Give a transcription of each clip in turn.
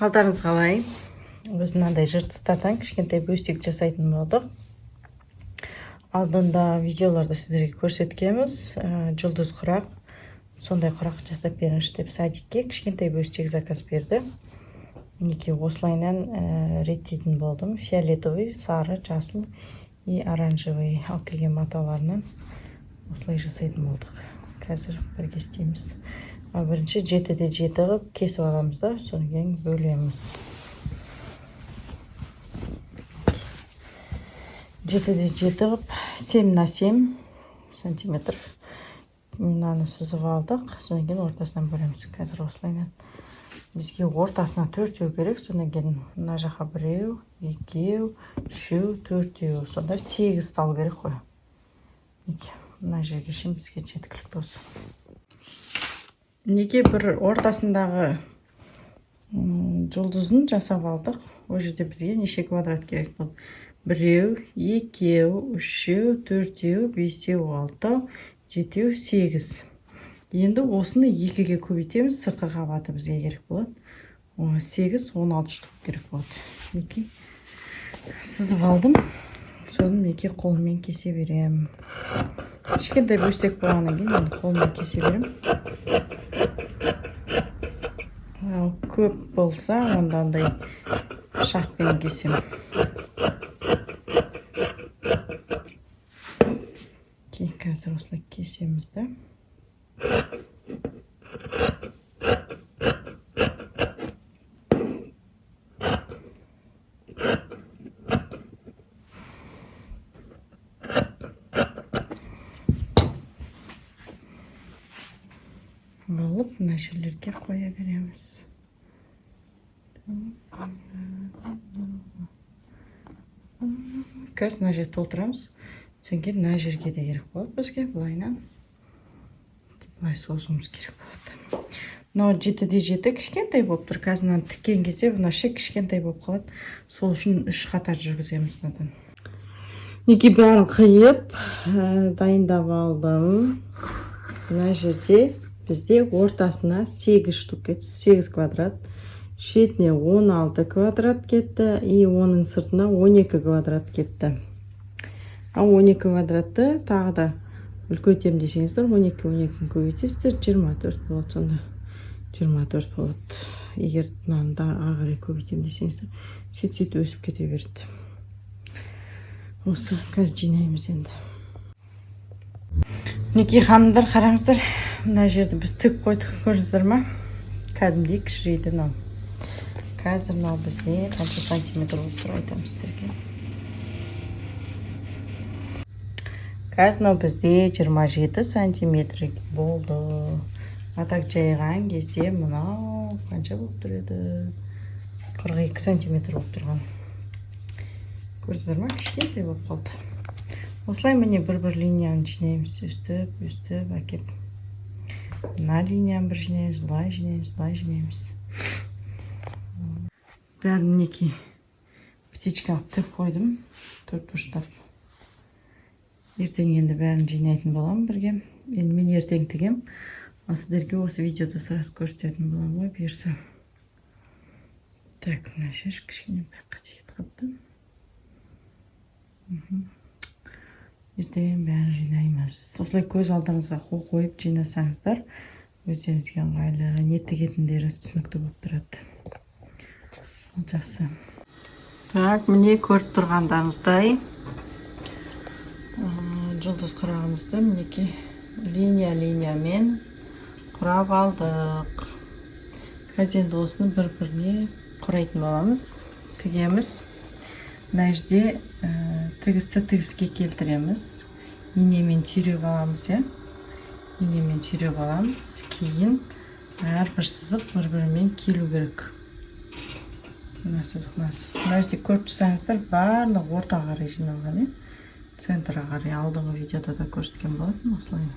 Қалдарыңыз қалай? Біз мынандай жыртыстардан кішкентай бөстек жасайтын болдық. Алдында видеоларда сіздерге көрсеткенбіз. Жұлдыз құрақ, сондай құрақ жасап беріңізші деп садикке кішкентай бөстек заказ берді. Мінекей осылайынан реттейтін болдым. Фиолетовый, сары, жасыл и оранжевый алып келген маталарынан осылай жасайтын болдық. Қазір бірге істейміз. Бірінші 7-де 7 қылып кесіп аламыз да, содан кейін бөлеміз. 7-де 7 қылып 7 на 7 сантиметр мынаны сызып алдық, содан кейін ортасынан бөлеміз. Қазір осылайынан бізге ортасына 4 керек, содан кейін мына жаққа 1, 2, 3, 4, сонда 8 тал керек қой. Мына жерге шейін бізге жеткілікті осы. Неге бір ортасындағы жұлдызын жасап алдық. О жерде бізге неше квадрат керек болды? 1, 2, 3, 4, 5, 6, 7, 8. Енді осыны 2-ге көбейтеміз. Сыртқы қабаты бізге керек болады. 8, 16 штук керек болады. Неке сызып алдым. Соны неке қолмен кесе берем. Кішкентай бөстек болғаннан кейін енді қолмен кесе берем. Көп болса, онда андай шақпен кесем. Қазір осылай кесеміз да. Алып, мына жерлерге қоя береміз. Қазір мына жерді толтырамыз. Содан кейін мына жерге де керек болады бізге. Былайнан былай созуымыз керек болады. Мынау 7-де 7 кішкентай болып тұр. Қазір мынаны тіккен кезде вообще кішкентай болып қалады. Сол үшін 3 қатар жүргіземіз мынадан. Неге бәрін қиып, дайындап алдым. Мына жерде бізде ортасына 8 штук кетті, 8 квадрат. Шетіне 16 квадрат кетті, и оның сыртына 12 квадрат кетті. 12 квадратты тағы да үлкейтем десеңіздер, 12-12 көбейтесіздер, 24 болады сонда. 24 болады. Егер мынаны ары көбейтем десеңіздер, сөйтіп өсіп кете береді. Осы қазір жинаймыз енді. Мінекей ханымдар, қараңыздар. Мына жерді біз тік қойдық, көрдіңіздер ма? Кәдімгідей кішірейді мынау. Қазір мынау бізде қанша сантиметр болып тұр, айтамын сіздерге. Қазір мынау бізде 27 сантиметр болды. Атак жайған кезде мынау қанша болып тұр еді? 42 сантиметр болып тұрған. Көрдіңіздер ма? Кішкентай болып қалды. Осылай міне бір-бір линияны жинаймыз, өстіп әкеп. Мына линияны бір жинаймыз, былай жинаймыз. Бәрін мінекей птичка алып тік қойдым, 4 бұрыштап. Ертең енді бәрін жинайтын боламын бірге. Енді мен ертең тігем, ал сіздерге осы видеода сырасы көрсететін боламын ғой бұйырса. Так, мына жер кішкене байқа тегет қаптым. Ертең бәрін жинаймыз. Осылай көз алдыңызға қойып жинасаңыздар, өздеріңізге ыңғайлы, не тігетіндеріңіз түсінікті болып тұрады. Жақсы. Так, міне көріп тұрғандарыңыздай жұлдыз құрағымызды мінекей линиямен құрап алдық. Қазір енді осыны бір-біріне құрайтын боламыз, тігеміз. Мына жерде тігісті тігіске келтіреміз. Инемен түйреп аламыз, инемен түйреп аламыз. Кейін әрбір сызық бір-бірімен келу керек. Мына сызық, мына жерде көріп тұрсаңыздар, барлық ортаға қарай жиналған, центрға қарай. Алдыңғы видеода да көрсеткен болатын осылай.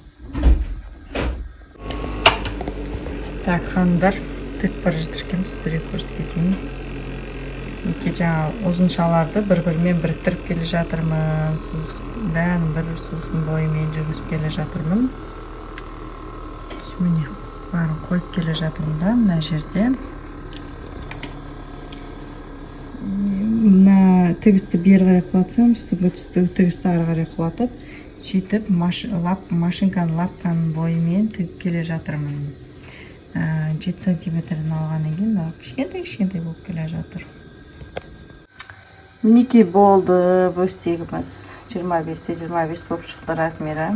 Так, ханымдар, тік бара жатыр екен, сіздерге көрсетіп кетейін. Неке жаңа ұзыншаларды бір-бірімен біріктіріп келе жатырмын. Бәрін бір сызықтың бойымен жүргізіп келе жатырмын. Міне барын қойып келе жатырмын да, мына жерде тігісті бері қарай құлатсам, тігісті ары қарай құлатып, сөйтіп машинканы лапканың бойымен тігіп келе жатырмын. 7 сантиметрден алғаннан кейін кішкентай болып келе жатыр. Мінекей болды бөстегіміз 25-25 болып шықты размері.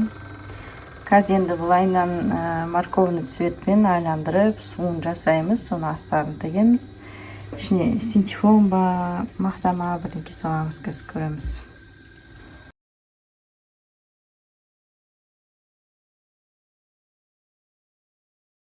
Қазір енді былайынан морковный цветпен айландырып, суын жасаймыз, соны астарын тігеміз. Ішіне синтефон ба, мақтама бірдеңке саламыз, көреміз.